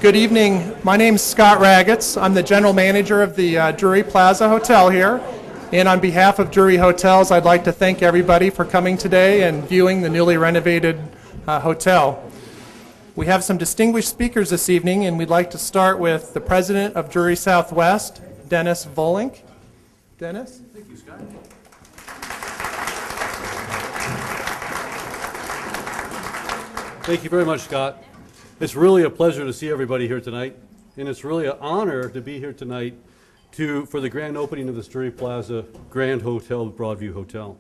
Good evening. My name's Scott Ragatz. I'm the general manager of the Drury Plaza Hotel here. And on behalf of Drury Hotels, I'd like to thank everybody for coming today and viewing the newly renovated hotel. We have some distinguished speakers this evening, and we'd like to start with the president of Drury Southwest, Dennis Volink. Dennis? Thank you, Scott. Thank you very much, Scott. It's really a pleasure to see everybody here tonight, and it's really an honor to be here tonight for the grand opening of this Drury Plaza Grand Hotel, Broadview Hotel.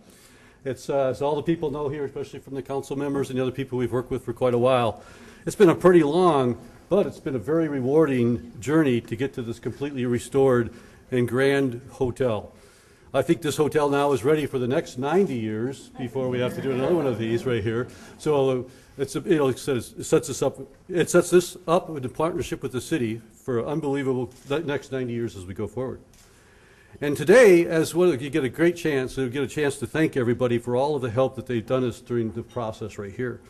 It's as all the people know here, especially from the council members and the other people we've worked with for quite a while. It's been a pretty long, but it's been a very rewarding journey to get to this completely restored and grand hotel. I think this hotel now is ready for the next 90 years before we have to do another one of these right here. So it sets this up in partnership with the city for unbelievable next 90 years as we go forward. And today, as well, you get a great chance, to thank everybody for all of the help that they've done us during the process right here.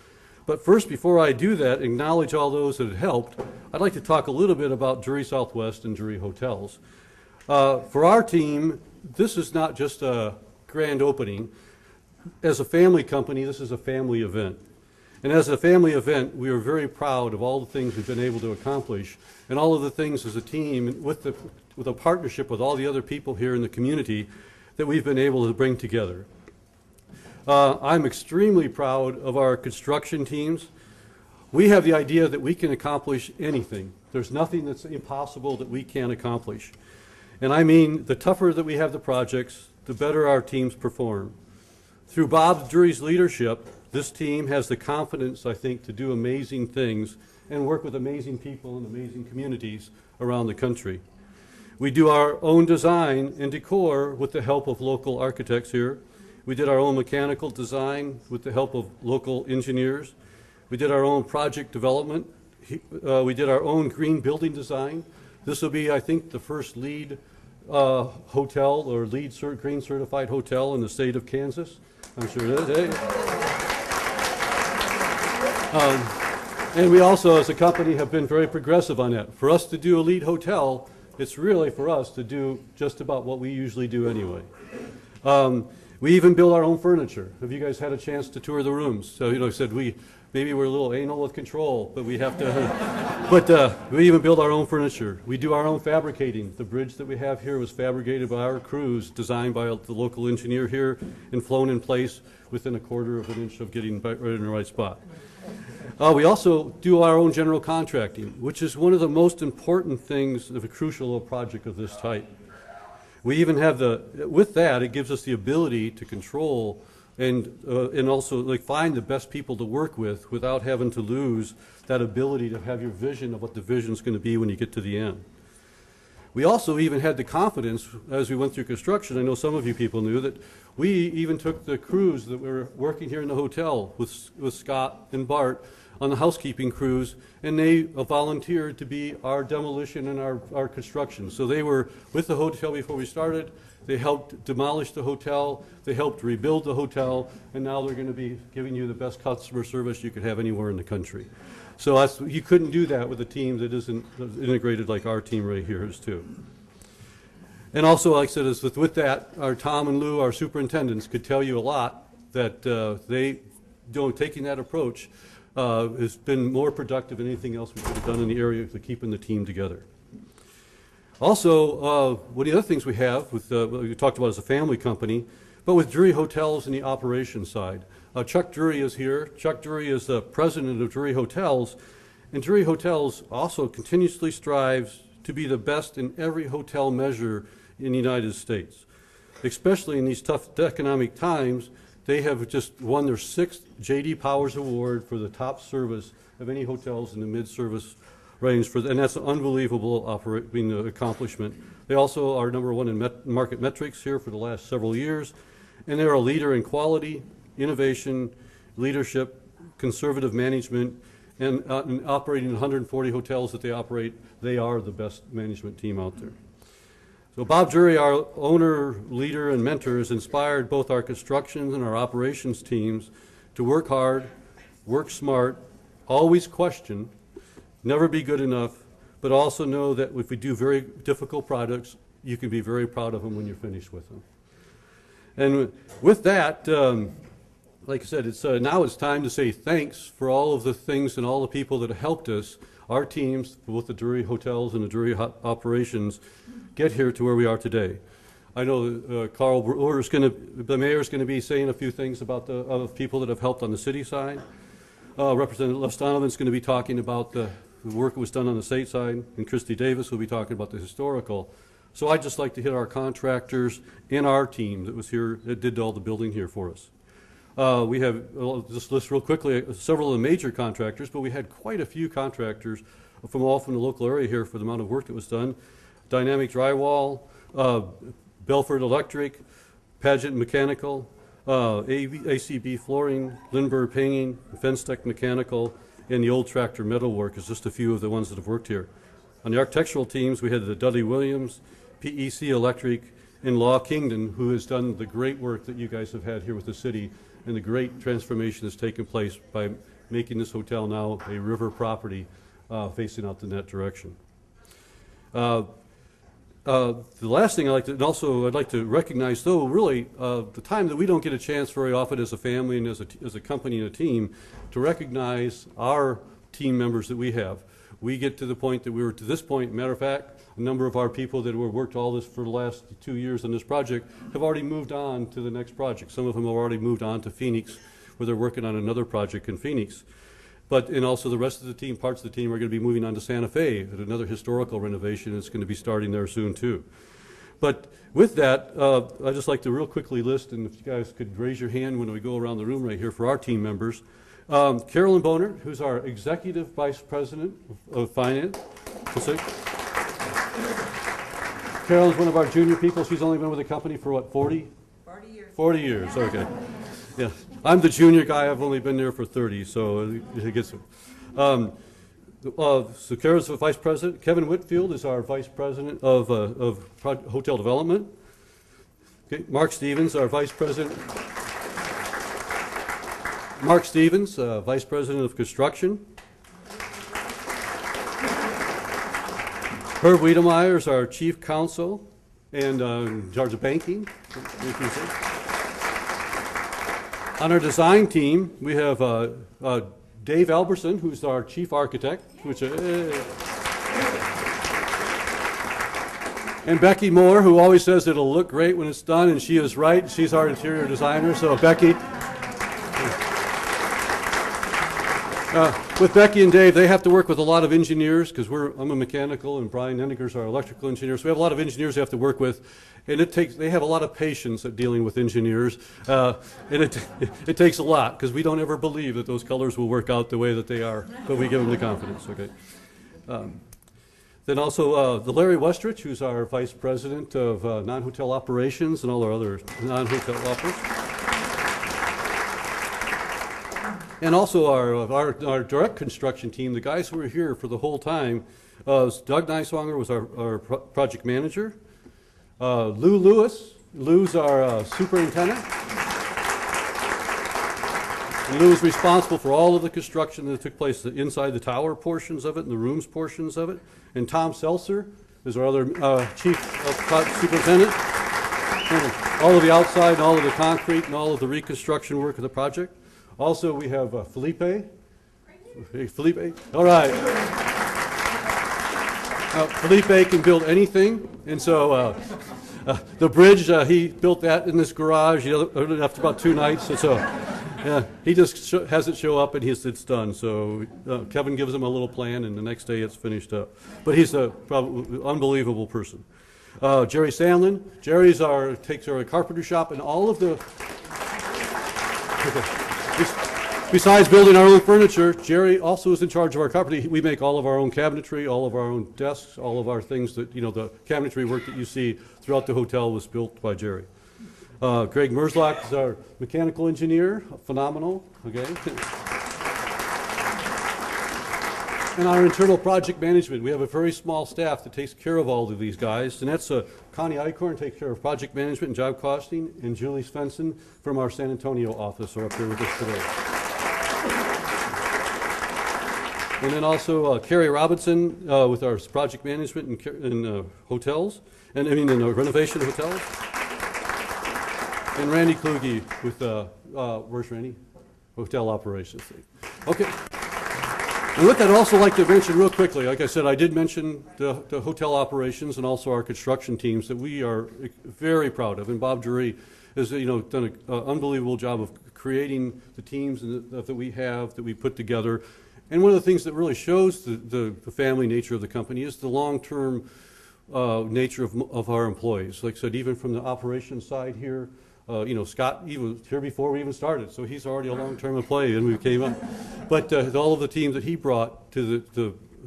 But first, before I do that, acknowledge all those that have helped, I'd like to talk a little bit about Drury Southwest and Drury Hotels. For our team, this is not just a grand opening. As a family company, this is a family event. And as a family event, we are very proud of all the things we've been able to accomplish and all of the things as a team with a partnership with all the other people here in the community that we've been able to bring together. I'm extremely proud of our construction teams. We have the idea that we can accomplish anything. There's nothing that's impossible that we can't accomplish. And I mean, the tougher that we have the projects, the better our teams perform. Through Bob Drury's leadership, this team has the confidence, I think, to do amazing things and work with amazing people and amazing communities around the country. We do our own design and decor with the help of local architects here. We did our own mechanical design with the help of local engineers. We did our own project development. We did our own green building design. This will be, I think, the first LEED hotel or LEED green certified hotel in the state of Kansas. I'm sure it is. And we also, as a company, have been very progressive on that. For us to do a LEED hotel, it's really for us to do just about what we usually do anyway. We even build our own furniture. Have you guys had a chance to tour the rooms? So, said maybe we're a little anal with control, but we have to, but we even build our own furniture. We do our own fabricating. The bridge that we have here was fabricated by our crews, designed by the local engineer here, and flown in place within a quarter of an inch of getting right in the right spot. We also do our own general contracting, which is one of the most important things of a crucial project of this type. We even have with that, it gives us the ability to control and also find the best people to work with without having to lose that ability to have your vision of what the vision is going to be when you get to the end. We also even had the confidence as we went through construction. I know some of you people knew that we even took the crews that were working here in the hotel with Scott and Bart on the housekeeping crews, and they volunteered to be our demolition and our construction. So they were with the hotel before we started. They helped demolish the hotel. They helped rebuild the hotel, and now they're going to be giving you the best customer service you could have anywhere in the country. So you couldn't do that with a team that isn't integrated like our team right here is too. And also, like I said, with that, our Tom and Lou, our superintendents, could tell you a lot that taking that approach has been more productive than anything else we could have done in the area to keeping the team together. Also, one of the other things we have, we talked about as a family company, but with Drury Hotels and the operations side. Chuck Drury is here. Chuck Drury is the president of Drury Hotels, and Drury Hotels also continuously strives to be the best in every hotel measure in the United States. Especially in these tough economic times, they have just won their 6th J.D. Powers Award for the top service of any hotels in the mid-service range, and that's an unbelievable accomplishment. They also are #1 in market metrics here for the last several years, and they're a leader in quality, innovation, leadership, conservative management, and operating 140 hotels that they operate. They are the best management team out there. So Bob Drury, our owner, leader, and mentor, has inspired both our construction and our operations teams to work hard, work smart, always question, never be good enough, but also know that if we do very difficult projects, you can be very proud of them when you're finished with them. And with that, like I said, now it's time to say thanks for all of the things and all the people that have helped us, our teams, both the Drury hotels and the Drury operations, get here to where we are today. I know Carl Brewer the mayor is going to be saying a few things about the people that have helped on the city side. Representative Les Donovan is going to be talking about the work that was done on the state side, and Christy Davis will be talking about the historical. So I'd just like to hit our contractors and our team that was here, that did all the building here for us. We have, just list real quickly, several of the major contractors, but we had quite a few contractors from the local area here for the amount of work that was done. Dynamic Drywall, Belford Electric, Pageant Mechanical, ACB Flooring, Lindbergh Painting, Fence Tech Mechanical, and the Old Tractor Metalwork is just a few of the ones that have worked here. On the architectural teams, we had the Dudley Williams, PEC Electric, and Law Kingdon, who has done the great work that you guys have had here with the city, and the great transformation that's taken place by making this hotel now a river property facing out in that direction. The last thing I'd like to recognize, though, really, the time that we don't get a chance very often as a family and as a company and a team to recognize our team members that we have. We get to the point that we were to this point. Matter of fact, a number of our people that have worked all this for the last 2 years on this project have already moved on to the next project. Some of them have already moved on to Phoenix, where they're working on another project in Phoenix. And also the rest of the team, parts of the team, are going to be moving on to Santa Fe at another historical renovation that's going to be starting there soon too. But with that, I'd just like to real quickly list, and if you guys could raise your hand when we go around the room right here for our team members. Carolyn Boner, who's our Executive Vice President of Finance. Carolyn's one of our junior people. She's only been with the company for what, 40? 40 years. 40 years, okay. Yeah, I'm the junior guy. I've only been there for 30, so it gets. So Carolyn's the Vice President. Kevin Whitfield is our Vice President of Hotel Development. Okay, Mark Stevens, our Vice President. Mark Stevens, Vice President of Construction. Herb Wiedemeyer is our Chief Counsel and in charge of banking. On our design team, we have Dave Alberson, who's our Chief Architect, and Becky Moore, who always says it'll look great when it's done, and she is right. She's our interior designer. So Becky. With Becky and Dave, they have to work with a lot of engineers because I'm a mechanical and Brian Henniger's our electrical engineer. So we have a lot of engineers they have to work with, and they have a lot of patience at dealing with engineers, and it takes a lot because we don't ever believe that those colors will work out the way that they are, but we give them the confidence. Okay. Then also the Larry Westrich, who's our Vice President of non-hotel operations and all our other non-hotel operations. And also our direct construction team, the guys who were here for the whole time. Doug Neiswanger was our project manager. Lou Lewis, Lou's our superintendent. And Lou is responsible for all of the construction that took place inside the tower portions of it and the rooms portions of it. And Tom Seltzer is our other chief superintendent. All of the outside and all of the concrete and all of the reconstruction work of the project. Also, we have Felipe. Hey, Felipe. All right. Felipe can build anything, and so the bridge, he built that in this garage after about 2 nights. And so he just has it show up, and it's done. So Kevin gives him a little plan, and the next day it's finished up. But he's a probably unbelievable person. Jerry Sandlin. Jerry's takes our carpenter shop and all of the. Besides building our own furniture, Jerry also is in charge of our carpentry. We make all of our own cabinetry, all of our own desks, all of our things that, the cabinetry work that you see throughout the hotel was built by Jerry. Greg Merzlock is our mechanical engineer, phenomenal, okay? And our internal project management, we have a very small staff that takes care of all of these guys, and that's Connie Eichhorn takes care of project management and job costing, and Julie Svensson from our San Antonio office are up here with us today. And then also Carrie Robinson with our project management in hotels, and I mean in renovation hotels. And Randy Kluge with, where's Randy? Hotel operations. Okay. And with that, I'd also like to mention real quickly, like I said, I did mention the hotel operations and also our construction teams that we are very proud of. And Bob Drury has done an unbelievable job of creating the teams that we have, that we put together. And one of the things that really shows the family nature of the company is the long-term nature of our employees. Like I said, even from the operations side here, Scott, he was here before we even started, so he's already a long-term employee, and we came up. But all of the teams that he brought to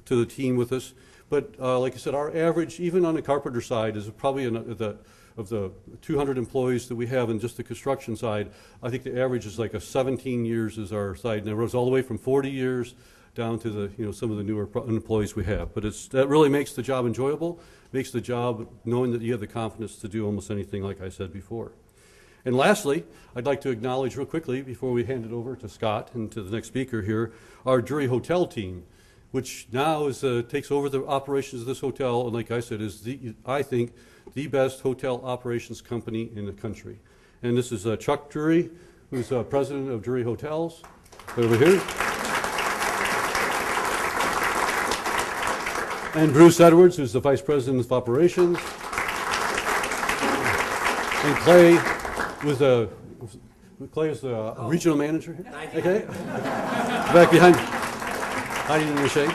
the team with us. But like I said, our average, even on the carpenter side, is probably of the 200 employees that we have in just the construction side. I think the average is like 17 years is our side, and it goes all the way from 40 years down to the some of the newer employees we have. But that really makes the job enjoyable, makes the job knowing that you have the confidence to do almost anything, like I said before. And lastly, I'd like to acknowledge real quickly, before we hand it over to Scott and to the next speaker here, our Drury Hotel team, which now takes over the operations of this hotel, and like I said, is I think the best hotel operations company in the country. And this is Chuck Drury, who's president of Drury Hotels, over here. And Bruce Edwards, who's the vice president of operations. And Clay is the regional manager here. Okay. Back behind, hiding in the shade.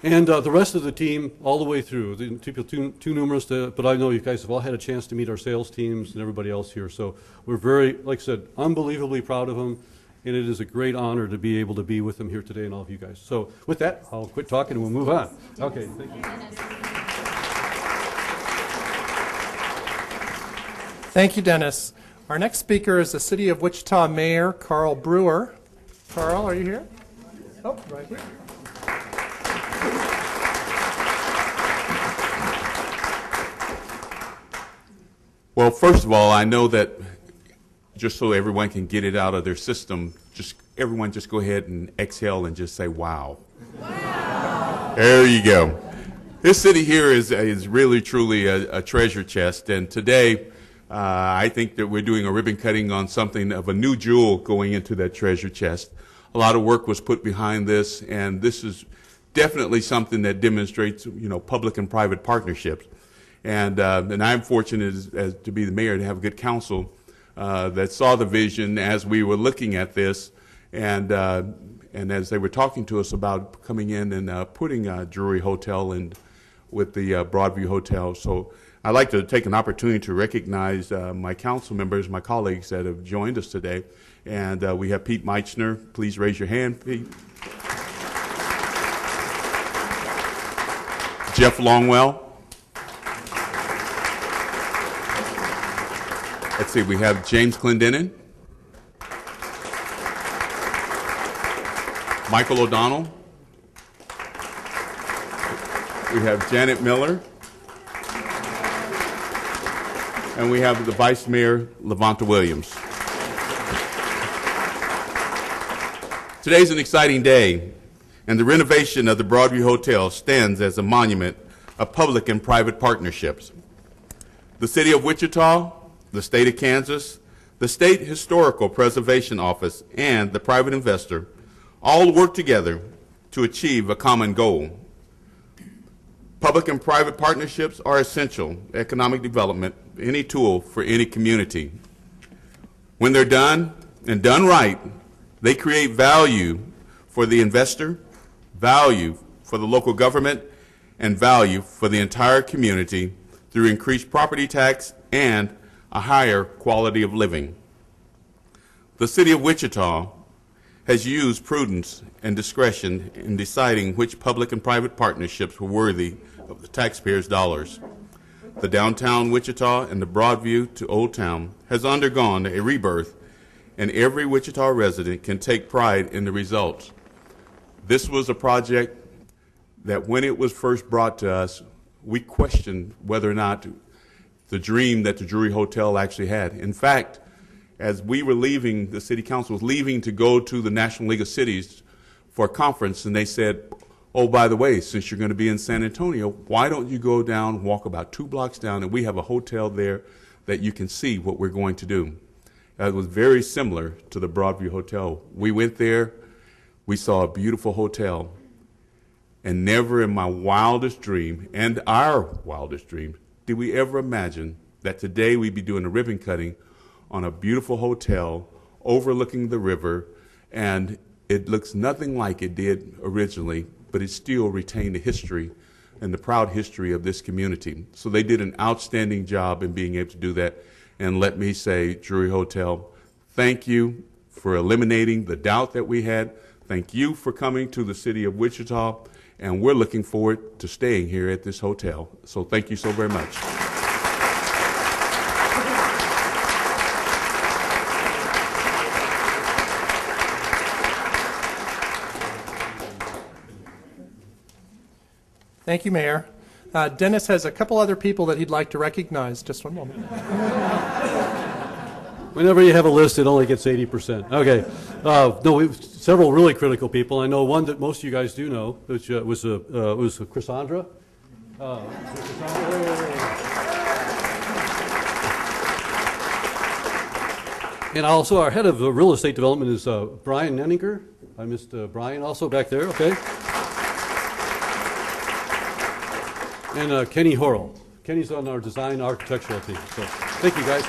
And the rest of the team, all the way through. The people too numerous, but I know you guys have all had a chance to meet our sales teams and everybody else here. So we're very, like I said, unbelievably proud of them. And it is a great honor to be able to be with them here today and all of you guys. So with that, I'll quit talking and we'll move on. Okay, thank you. Thank you, Dennis. Our next speaker is the City of Wichita Mayor, Carl Brewer. Carl, are you here? Oh, right here. Well, first of all, I know that just so everyone can get it out of their system, everyone just go ahead and exhale and just say, wow. Wow. There you go. This city here is really, truly a treasure chest. And today, I think that we're doing a ribbon cutting on something of a new jewel going into that treasure chest. A lot of work was put behind this, and this is definitely something that demonstrates, public and private partnerships. And I'm fortunate as to be the mayor to have a good council that saw the vision as we were looking at this, and as they were talking to us about coming in and putting Drury Hotel in with the Broadview Hotel. So I'd like to take an opportunity to recognize my council members, my colleagues that have joined us today. And we have Pete Meichner. Please raise your hand, Pete. Jeff Longwell. Let's see, we have James Clendenin. Michael O'Donnell. We have Janet Miller. And we have the Vice Mayor, Levanta Williams. Today's an exciting day, and the renovation of the Broadview Hotel stands as a monument of public and private partnerships. The City of Wichita, the State of Kansas, the State Historical Preservation Office, and the private investor all work together to achieve a common goal. Public and private partnerships are essential economic development, any tool for any community. When they're done and done right, they create value for the investor, value for the local government, and value for the entire community through increased property tax and a higher quality of living. The City of Wichita has used prudence and discretion in deciding which public and private partnerships were worthy of the taxpayers' dollars. The downtown Wichita and the Broadview to Old Town has undergone a rebirth, and every Wichita resident can take pride in the results. This was a project that when it was first brought to us, we questioned whether or not the dream that the Drury Hotel actually had. In fact, as we were leaving, the City Council was leaving to go to the National League of Cities for a conference, and they said, oh, by the way, since you're going to be in San Antonio, why don't you go down, walk about 2 blocks down, and we have a hotel there that you can see what we're going to do. It was very similar to the Broadview Hotel. We went there, we saw a beautiful hotel, and never in my wildest dream, and our wildest dream, did we ever imagine that today we'd be doing a ribbon cutting on a beautiful hotel overlooking the river, and it looks nothing like it did originally, but it still retained the history and the proud history of this community. So they did an outstanding job in being able to do that. And let me say, Drury Hotel, thank you for eliminating the doubt that we had. Thank you for coming to the city of Wichita, and we're looking forward to staying here at this hotel. So thank you so very much. Thank you, Mayor. Dennis has a couple other people that he'd like to recognize. Just one moment. Whenever you have a list, it only gets 80%. Okay. No, we have several really critical people. I know one that most of you guys do know, which was Chrisandra. And also our head of real estate development is Brian Nenninger. I missed Brian also back there. Okay. And Kenny Horrell. Kenny's on our design architectural team. So thank you, guys.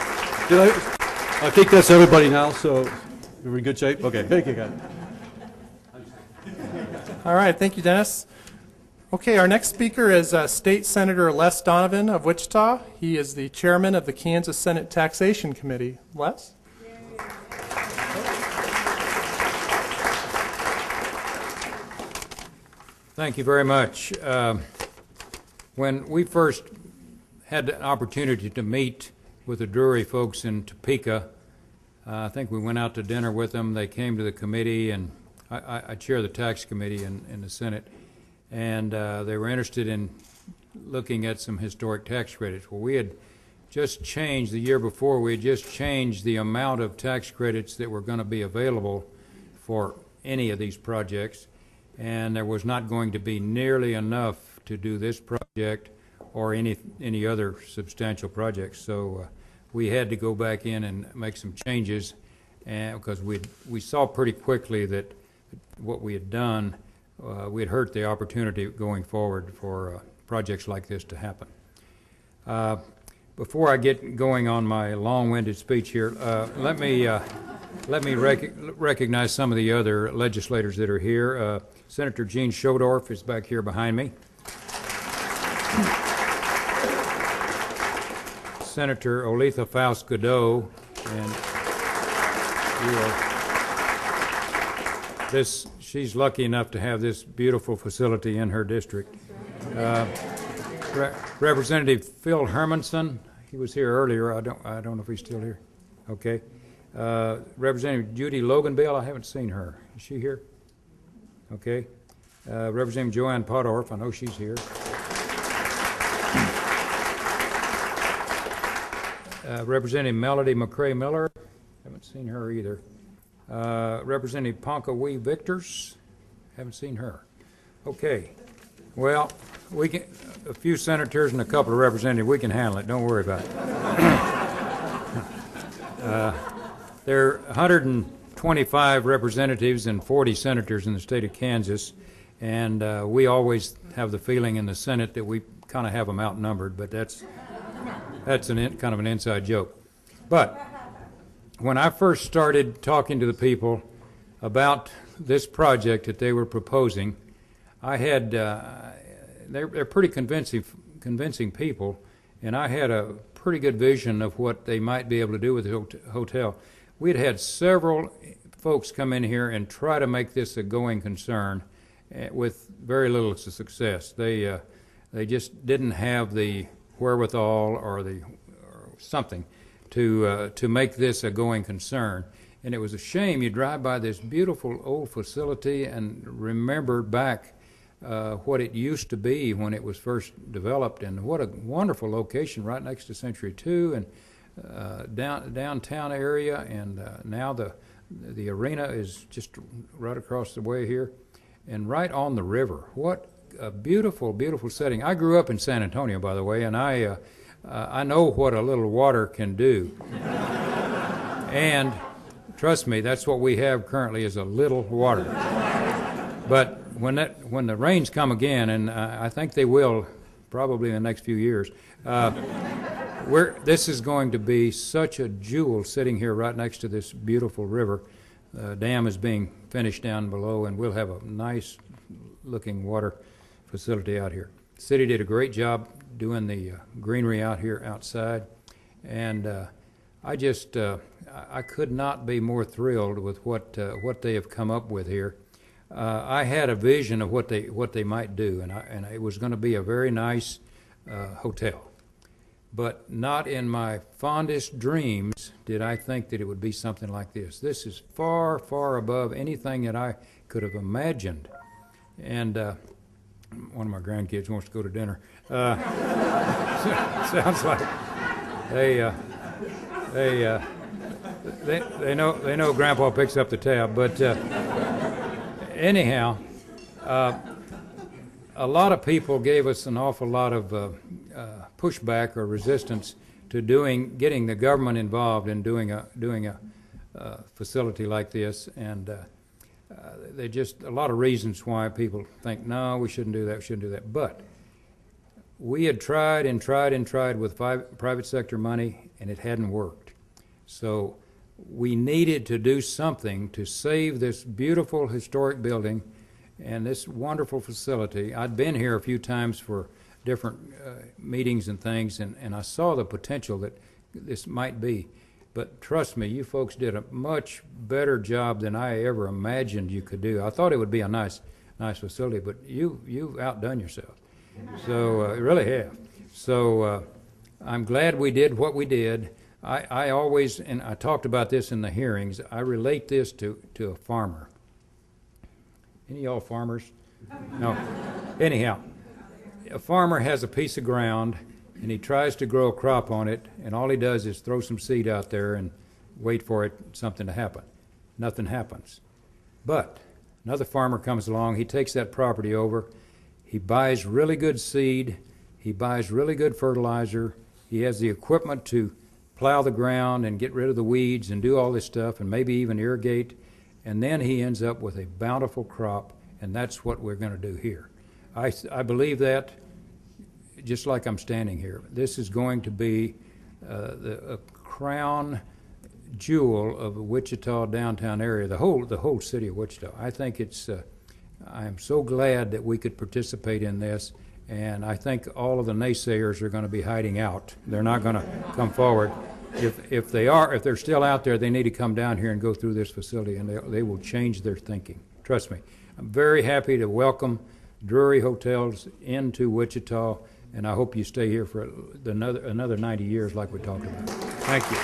I think that's everybody now, so we're in good shape? Okay, thank you, guys. All right, thank you, Dennis. Okay, our next speaker is State Senator Les Donovan of Wichita. He is the chairman of the Kansas Senate Taxation Committee. Les? Thank you very much. When we first had an opportunity to meet with the Drury folks in Topeka, I think we went out to dinner with them. They came to the committee, and I chair the tax committee in the Senate, and they were interested in looking at some historic tax credits. Well, we had just changed, the year before, we had just changed the amount of tax credits that were going to be available for any of these projects, and there was not going to be nearly enough to do this project or any other substantial projects. So we had to go back in and make some changes, and because we saw pretty quickly that what we had done, we had hurt the opportunity going forward for projects like this to happen. Before I get going on my long-winded speech here, let me recognize some of the other legislators that are here. Senator Gene Schodorf is back here behind me. Senator Oletha Faust Godot, and she's lucky enough to have this beautiful facility in her district. Representative Phil Hermanson, he was here earlier. I don't know if he's still here. Okay. Representative Judy Loganville, I haven't seen her. Is she here? Okay. Representative Joanne Pottorf, I know she's here. Representative Melody McCrae Miller, haven't seen her either. Representative Ponca Wee Victors, haven't seen her. Okay, well, we can, a few senators and a couple of representatives, we can handle it, don't worry about it. There are 125 representatives and 40 senators in the state of Kansas, and we always have the feeling in the Senate that we kind of have them outnumbered, but that's kind of an inside joke. But when I first started talking to the people about this project that they were proposing, I had they're pretty convincing people, and I had a pretty good vision of what they might be able to do with the hotel. We'd had several folks come in here and try to make this a going concern with very little success. They just didn't have the wherewithal or something to make this a going concern. And it was a shame. You drive by this beautiful old facility and remember back what it used to be when it was first developed, and what a wonderful location right next to Century 2 and downtown area, and now the arena is just right across the way here. and right on the river. What a beautiful, beautiful setting. I grew up in San Antonio, by the way, and I know what a little water can do. And trust me, that's what we have currently is a little water. But when the rains come again, and I think they will probably in the next few years, this is going to be such a jewel sitting here right next to this beautiful river. The dam is being finished down below, and we'll have a nice looking water facility out here. The city did a great job doing the greenery out here outside, and I could not be more thrilled with what they have come up with here. I had a vision of what they might do, and it was going to be a very nice hotel. But not in my fondest dreams did I think that it would be something like this. This is far, far above anything that I could have imagined. And one of my grandkids wants to go to dinner. Sounds like they know Grandpa picks up the tab. But anyhow, a lot of people gave us an awful lot of pushback or resistance to getting the government involved in doing a facility like this, and they just a lot of reasons why people think no, we shouldn't do that. But we had tried and tried and tried with private sector money, and it hadn't worked. So we needed to do something to save this beautiful historic building and this wonderful facility. I'd been here a few times for different meetings and things, and I saw the potential that this might be. But trust me, you folks did a much better job than I ever imagined you could do. I thought it would be a nice facility, but you've outdone yourself. So you really have. So I'm glad we did what we did. I always, and I talked about this in the hearings, I relate this to a farmer. Any of y'all farmers? No. Anyhow, a farmer has a piece of ground, and he tries to grow a crop on it, and all he does is throw some seed out there and wait for something to happen. Nothing happens. But another farmer comes along, he takes that property over, he buys really good seed, he buys really good fertilizer, he has the equipment to plow the ground and get rid of the weeds and do all this stuff and maybe even irrigate, and then he ends up with a bountiful crop, and that's what we're going to do here. I believe that just like I'm standing here. This is going to be a crown jewel of the Wichita downtown area, the whole city of Wichita. I think I am so glad that we could participate in this, and I think all of the naysayers are going to be hiding out. They're not going to come forward. If they're still out there, they need to come down here and go through this facility, and they will change their thinking. Trust me. I'm very happy to welcome Drury Hotels into Wichita, and I hope you stay here for another 90 years like we talked about. Thank you.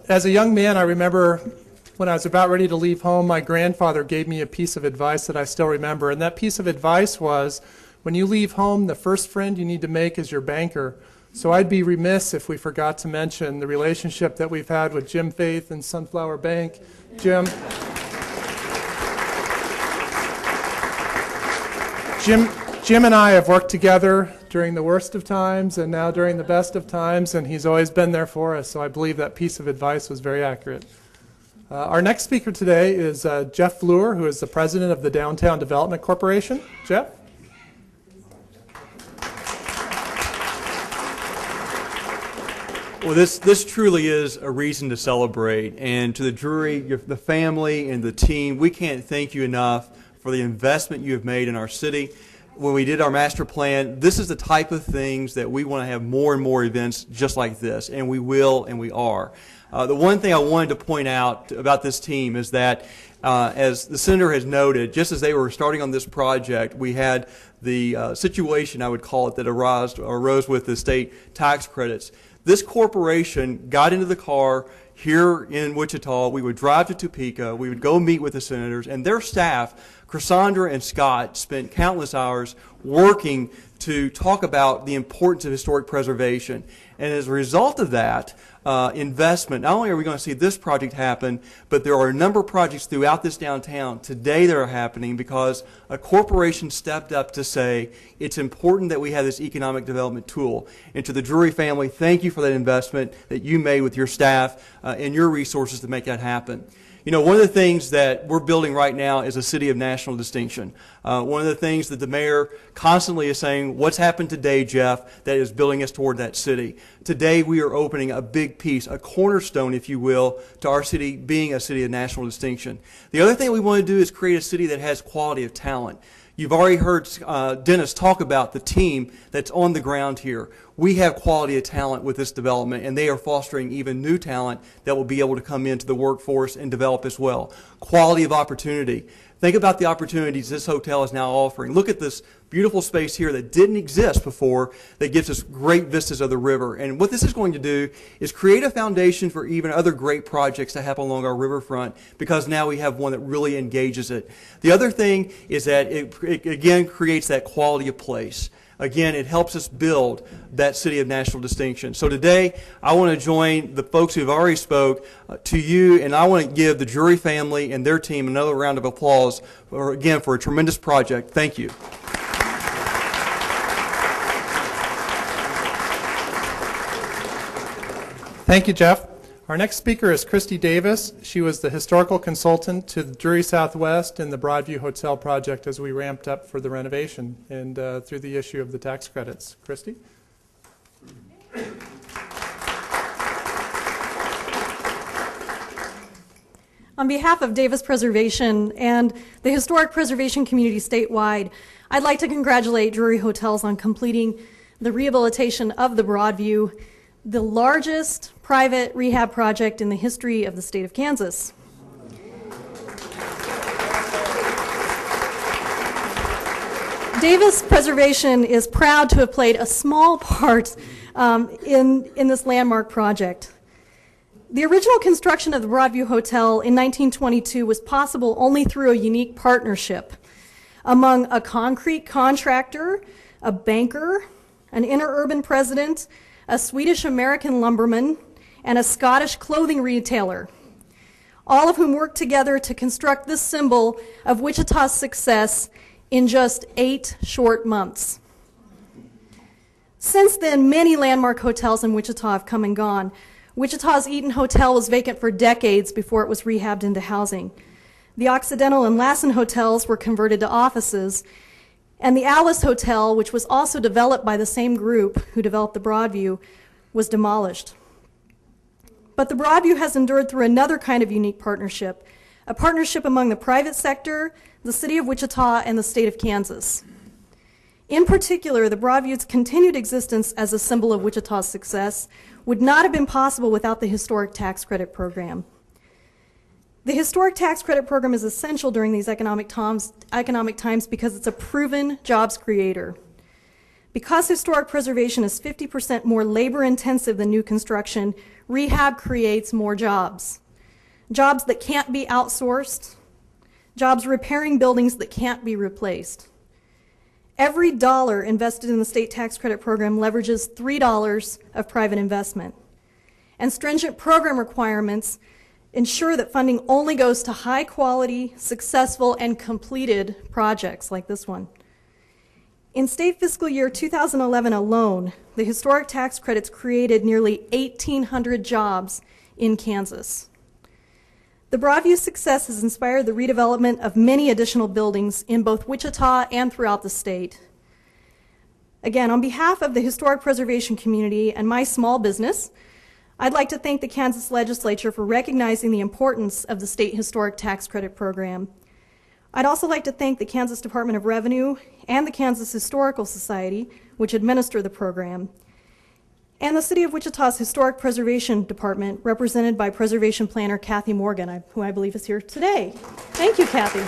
As a young man, I remember when I was about ready to leave home, my grandfather gave me a piece of advice that I still remember, and that piece of advice was, when you leave home, the first friend you need to make is your banker. So I'd be remiss if we forgot to mention the relationship that we've had with Jim Faith and Sunflower Bank. Jim and I have worked together during the worst of times and now during the best of times, and he's always been there for us, so I believe that piece of advice was very accurate. Our next speaker today is Jeff Fleur, who is the president of the Downtown Development Corporation. Jeff? Well, this truly is a reason to celebrate. And to the Drury, the family, and the team, we can't thank you enough for the investment you have made in our city. When we did our master plan, this is the type of things that we want to have more and more events just like this, and we will and we are. The one thing I wanted to point out about this team is that, as the senator has noted, just as they were starting on this project, we had the situation, I would call it, that arose with the state tax credits. This corporation got into the car here in Wichita. We would drive to Topeka. We would go meet with the senators, and their staff Cassandra and Scott spent countless hours working to talk about the importance of historic preservation. And as a result of that investment, not only are we going to see this project happen, but there are a number of projects throughout this downtown today that are happening because a corporation stepped up to say it's important that we have this economic development tool. And to the Drury family, thank you for that investment that you made with your staff and your resources to make that happen. You know, one of the things that we're building right now is a city of national distinction. One of the things that the mayor constantly is saying, what's happened today, Jeff, that is building us toward that city. Today we are opening a big piece, a cornerstone, if you will, to our city being a city of national distinction. The other thing we want to do is create a city that has quality of talent. You've already heard Dennis talk about the team that's on the ground here. We have quality of talent with this development, and they are fostering even new talent that will be able to come into the workforce and develop as well. Quality of opportunity. Think about the opportunities this hotel is now offering. Look at this beautiful space here that didn't exist before that gives us great vistas of the river. And what this is going to do is create a foundation for even other great projects that happen along our riverfront because now we have one that really engages it. The other thing is that it again creates that quality of place. Again, it helps us build that city of national distinction. So today, I want to join the folks who have already spoke to you, and I want to give the Drury family and their team another round of applause for a tremendous project. Thank you. Thank you, Jeff. Our next speaker is Christy Davis. She was the historical consultant to the Drury Southwest and the Broadview Hotel project as we ramped up for the renovation and through the issue of the tax credits. Christy? On behalf of Davis Preservation and the historic preservation community statewide, I'd like to congratulate Drury Hotels on completing the rehabilitation of the Broadview, the largest private rehab project in the history of the state of Kansas. Davis Preservation is proud to have played a small part in this landmark project. The original construction of the Broadview Hotel in 1922 was possible only through a unique partnership among a concrete contractor, a banker, an interurban president, a Swedish-American lumberman, and a Scottish clothing retailer, all of whom worked together to construct this symbol of Wichita's success in just 8 short months. Since then, many landmark hotels in Wichita have come and gone. Wichita's Eaton Hotel was vacant for decades before it was rehabbed into housing. The Occidental and Lassen hotels were converted to offices, and the Alice Hotel, which was also developed by the same group who developed the Broadview, was demolished. But the Broadview has endured through another kind of unique partnership, a partnership among the private sector, the city of Wichita, and the state of Kansas. In particular, the Broadview's continued existence as a symbol of Wichita's success would not have been possible without the Historic Tax Credit Program. The Historic Tax Credit Program is essential during these economic times because it's a proven jobs creator. Because historic preservation is 50% more labor-intensive than new construction, rehab creates more jobs. Jobs that can't be outsourced, jobs repairing buildings that can't be replaced. Every dollar invested in the state tax credit program leverages $3 of private investment. And stringent program requirements ensure that funding only goes to high quality, successful, and completed projects like this one. In state fiscal year 2011 alone, the historic tax credits created nearly 1,800 jobs in Kansas. The Broadview success has inspired the redevelopment of many additional buildings in both Wichita and throughout the state. Again, on behalf of the historic preservation community and my small business, I'd like to thank the Kansas legislature for recognizing the importance of the state historic tax credit program. I'd also like to thank the Kansas Department of Revenue and the Kansas Historical Society, which administer the program, and the City of Wichita's Historic Preservation Department, represented by Preservation Planner Kathy Morgan, who I believe is here today. Thank you, Kathy.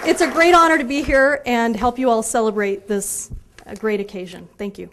It's a great honor to be here and help you all celebrate this great occasion. Thank you.